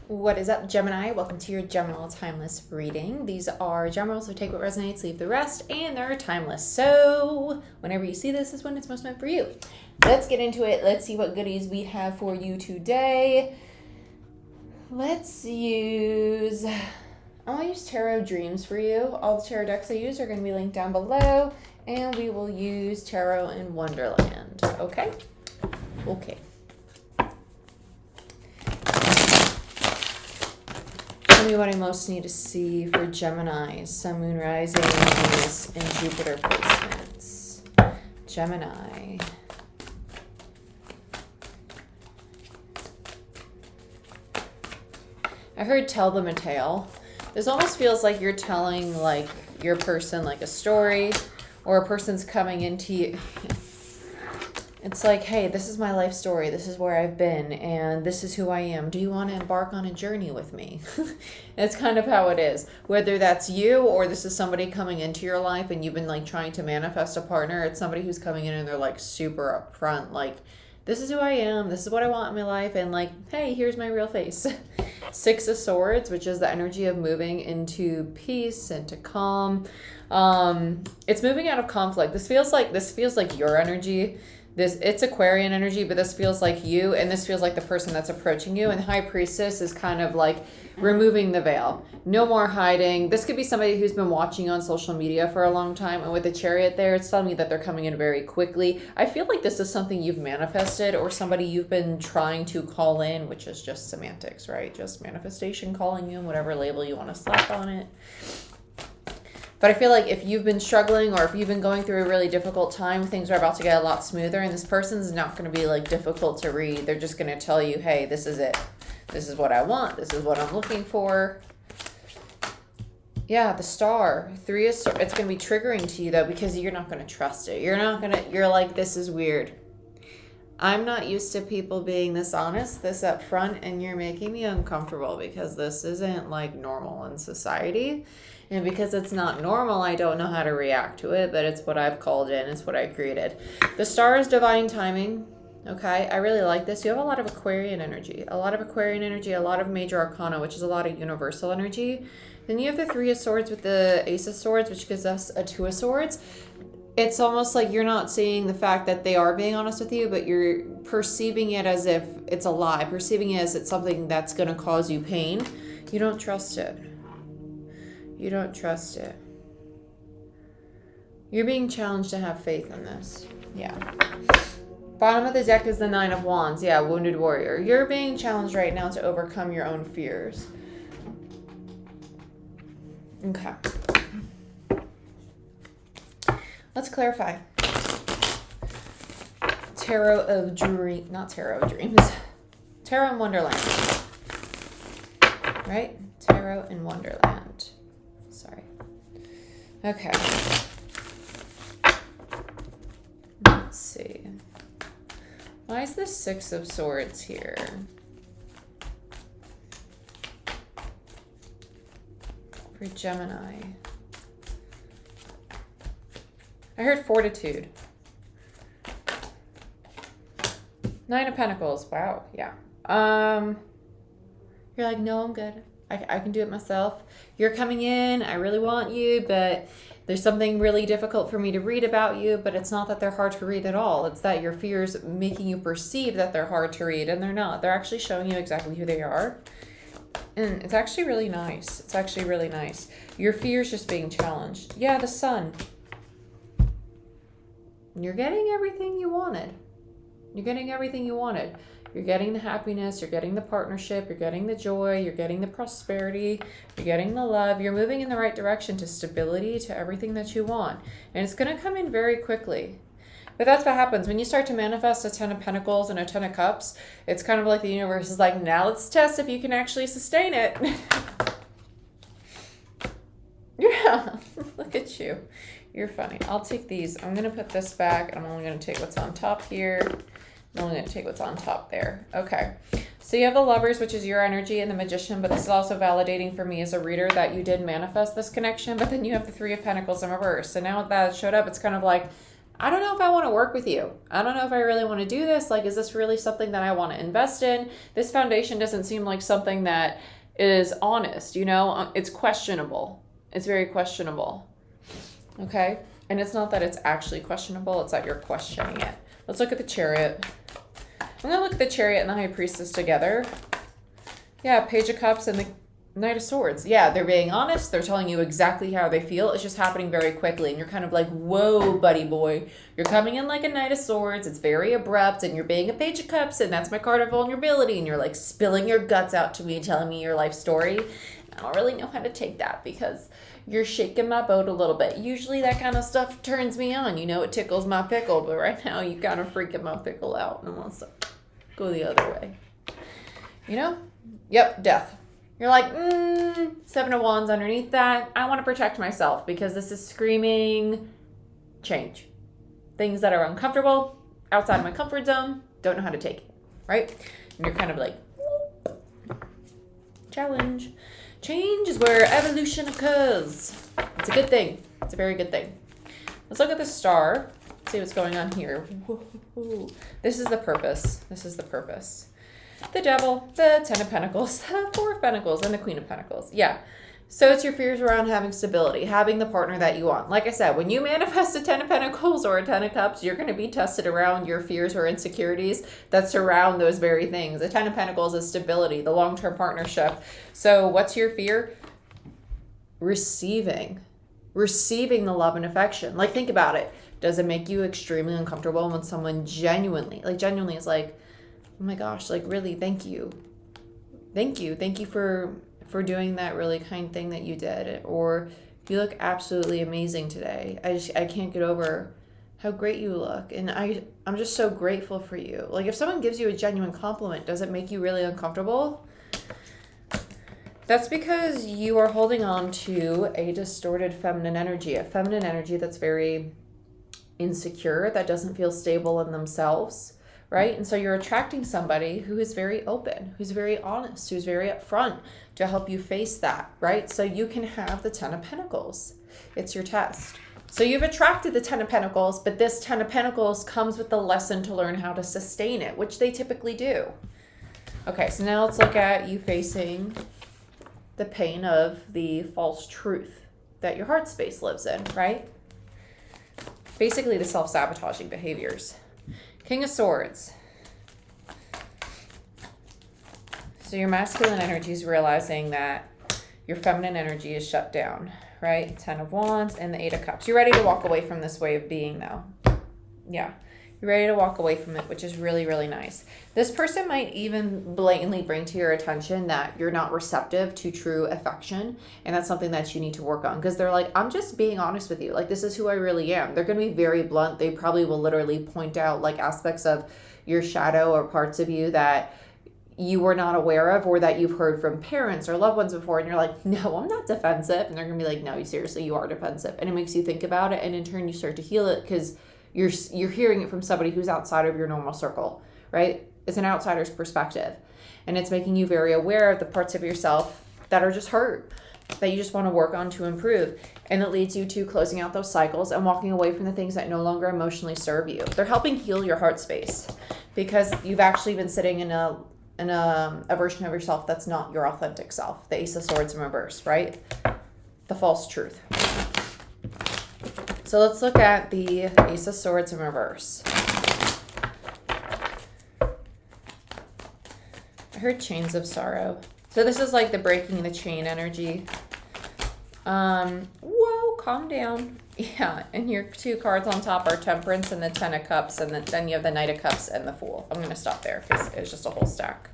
What is up, Gemini? Welcome to your General Timeless reading. These are general, so take what resonates, leave the rest, and they're timeless. So whenever you see this is when it's most meant for you. Let's get into it. Let's see what goodies we have for you today. I'm going to use Tarot Dreams for you. All the tarot decks I use are going to be linked down below, and we will use Tarot in Wonderland. Okay? Okay. Tell me what I most need to see for Gemini. Sun, Moon, Rising, Venus, and Jupiter placements. Gemini. I heard tell them a tale. This almost feels like you're telling like your person like a story, or a person's coming into you. It's like, hey, this is my life story. This is where I've been, and this is who I am. Do you want to embark on a journey with me? It's kind of how it is. Whether that's you or this is somebody coming into your life and you've been like trying to manifest a partner, it's somebody who's coming in and they're like super upfront, like, this is who I am. This is what I want in my life. And like, hey, here's my real face. Six of Swords, which is the energy of moving into peace and to calm. It's moving out of conflict. This feels like your energy. It's Aquarian energy, but this feels like you, and this feels like the person that's approaching you. And High Priestess is kind of like removing the veil. No more hiding. This could be somebody who's been watching you on social media for a long time, and with the Chariot there, it's telling me that they're coming in very quickly. I feel like this is something you've manifested, or somebody you've been trying to call in, which is just semantics, right? Just manifestation calling you, whatever label you want to slap on it. But I feel like if you've been struggling or if you've been going through a really difficult time, things are about to get a lot smoother, and this person's not going to be like difficult to read. They're just going to tell you, hey, this is it. This is what I want. This is what I'm looking for. Yeah, the Star. Three of Swords. It's going to be triggering to you though, because you're not going to trust it. You're like, this is weird. I'm not used to people being this honest, this upfront, and you're making me uncomfortable because this isn't like normal in society. And because it's not normal, I don't know how to react to it, but it's what I've called in. It's what I created. The Star is divine timing. Okay, I really like this. You have a lot of Aquarian energy. A lot of major arcana, which is a lot of universal energy. Then you have the Three of Swords with the Ace of Swords, which gives us a Two of Swords. It's almost like you're not seeing the fact that they are being honest with you, but you're perceiving it as if it's a lie, perceiving it as it's something that's going to cause you pain. You don't trust it. You don't trust it. You're being challenged to have faith in this. Yeah. Bottom of the deck is the Nine of Wands. Yeah, Wounded Warrior. You're being challenged right now to overcome your own fears. Okay. Let's clarify. Not Tarot of Dreams. Tarot in Wonderland. Right? Tarot in Wonderland. Sorry. Okay. Let's see. Why is the Six of Swords here? For Gemini. I heard fortitude. Nine of Pentacles. Wow. Yeah. You're like, no, I'm good. I can do it myself. You're coming in. I really want you, but there's something really difficult for me to read about you, but it's not that they're hard to read at all. It's that your fears making you perceive that they're hard to read, and they're not. They're actually showing you exactly who they are. And it's actually really nice. It's actually really nice. Your fear's just being challenged. Yeah, the Sun. You're getting everything you wanted. You're getting everything you wanted. You're getting the happiness, you're getting the partnership, you're getting the joy, you're getting the prosperity, you're getting the love. You're moving in the right direction to stability, to everything that you want. And it's going to come in very quickly. But that's what happens. When you start to manifest a Ten of Pentacles and a Ten of Cups, it's kind of like the universe is like, now let's test if you can actually sustain it. Yeah, look at you. You're funny. I'll take these. I'm going to put this back, and I'm only going to take what's on top here. I'm only going to take what's on top there. Okay. So you have the Lovers, which is your energy, and the Magician, but this is also validating for me as a reader that you did manifest this connection, but then you have the Three of Pentacles in reverse. So now that showed up, it's kind of like, I don't know if I want to work with you. I don't know if I really want to do this. Like, is this really something that I want to invest in? This foundation doesn't seem like something that is honest, you know? It's questionable. It's very questionable. Okay? And it's not that it's actually questionable, it's that you're questioning it. Let's look at the Chariot. I'm going to look at the Chariot and the High Priestess together. Yeah, Page of Cups and the Knight of Swords. Yeah, they're being honest. They're telling you exactly how they feel. It's just happening very quickly. And you're kind of like, whoa, buddy boy. You're coming in like a Knight of Swords. It's very abrupt. And you're being a Page of Cups. And that's my card of vulnerability. And you're like spilling your guts out to me, telling me your life story. I don't really know how to take that because you're shaking my boat a little bit. Usually that kind of stuff turns me on. You know, it tickles my pickle. But right now you kind of freaking my pickle out. And wants to go the other way. You know? Yep, death. You're like, Seven of Wands underneath that. I want to protect myself because this is screaming change. Things that are uncomfortable, outside of my comfort zone, don't know how to take it, right? And you're kind of like, challenge. Change is where evolution occurs. It's a good thing. It's a very good thing. Let's look at the Star. See what's going on here. Whoa. This is the purpose. This is the purpose. The Devil, the Ten of Pentacles, the Four of Pentacles, and the Queen of Pentacles. Yeah. So it's your fears around having stability, having the partner that you want. Like I said, when you manifest a Ten of Pentacles or a Ten of Cups, you're going to be tested around your fears or insecurities that surround those very things. The Ten of Pentacles is stability, the long-term partnership. So what's your fear? Receiving the love and affection. Like, think about it. Does it make you extremely uncomfortable when someone genuinely is like, oh my gosh, like, really, thank you for doing that really kind thing that you did, or you look absolutely amazing today. I can't get over how great you look, and I'm just so grateful for you. Like, if someone gives you a genuine compliment, does it make you really uncomfortable? That's because you are holding on to a distorted feminine energy, a feminine energy that's very insecure, that doesn't feel stable in themselves. Right? And so you're attracting somebody who is very open, who's very honest, who's very upfront to help you face that, right? So you can have the Ten of Pentacles. It's your test. So you've attracted the Ten of Pentacles, but this Ten of Pentacles comes with the lesson to learn how to sustain it, which they typically do. Okay, so now let's look at you facing the pain of the false truth that your heart space lives in, right? Basically the self-sabotaging behaviors. King of Swords. So your masculine energy is realizing that your feminine energy is shut down, right? Ten of Wands and the Eight of Cups. You're ready to walk away from this way of being, though. Yeah. You're ready to walk away from it, which is really, really nice. This person might even blatantly bring to your attention that you're not receptive to true affection. And that's something that you need to work on. Because they're like, I'm just being honest with you. Like, this is who I really am. They're going to be very blunt. They probably will literally point out like aspects of your shadow or parts of you that you were not aware of, or that you've heard from parents or loved ones before. And you're like, no, I'm not defensive. And they're going to be like, no, seriously, you are defensive. And it makes you think about it. And in turn, you start to heal it because you're hearing it from somebody who's outside of your normal circle, right? It's an outsider's perspective. And it's making you very aware of the parts of yourself that are just hurt, that you just want to work on to improve. And it leads you to closing out those cycles and walking away from the things that no longer emotionally serve you. They're helping heal your heart space because you've actually been sitting in a version of yourself that's not your authentic self. The Ace of Swords in reverse, right? The false truth. So let's look at the Ace of Swords in reverse. I heard Chains of Sorrow. So this is like the breaking the chain energy. Whoa, calm down. Yeah, and your two cards on top are Temperance and the Ten of Cups, and then you have the Knight of Cups and the Fool. I'm going to stop there because it's just a whole stack.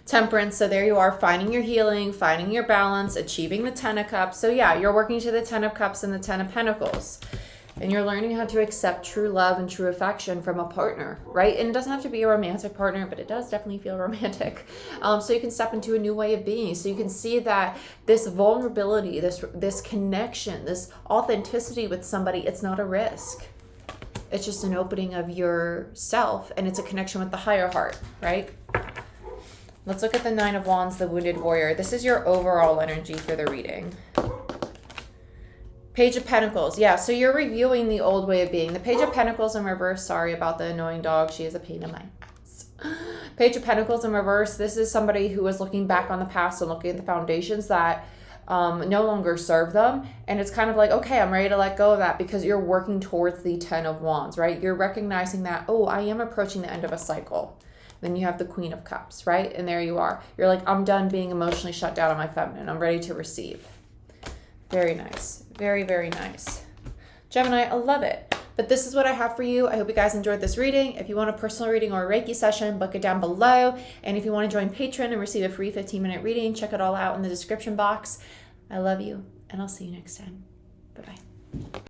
Temperance, so there you are, finding your healing, finding your balance, achieving the Ten of Cups. So yeah, you're working to the Ten of Cups and the Ten of Pentacles. And you're learning how to accept true love and true affection from a partner, right? And it doesn't have to be a romantic partner, but it does definitely feel romantic. So you can step into a new way of being. So you can see that this vulnerability, this connection, this authenticity with somebody, it's not a risk. It's just an opening of yourself, and it's a connection with the higher heart, right? Let's look at the Nine of Wands, the Wounded Warrior. This is your overall energy for the reading. Page of Pentacles. Yeah, so you're reviewing the old way of being. The Page of Pentacles in reverse. Sorry about the annoying dog. She is a pain in my ass. Page of Pentacles in reverse. This is somebody who is looking back on the past and looking at the foundations that no longer serve them. And it's kind of like, okay, I'm ready to let go of that, because you're working towards the 10 of Wands, right? You're recognizing that, oh, I am approaching the end of a cycle. Then you have the Queen of Cups, right? And there you are. You're like, I'm done being emotionally shut down on my feminine. I'm ready to receive. Very nice. Very, very nice. Gemini, I love it. But this is what I have for you. I hope you guys enjoyed this reading. If you want a personal reading or a Reiki session, book it down below. And if you want to join Patreon and receive a free 15-minute reading, check it all out in the description box. I love you, and I'll see you next time. Bye-bye.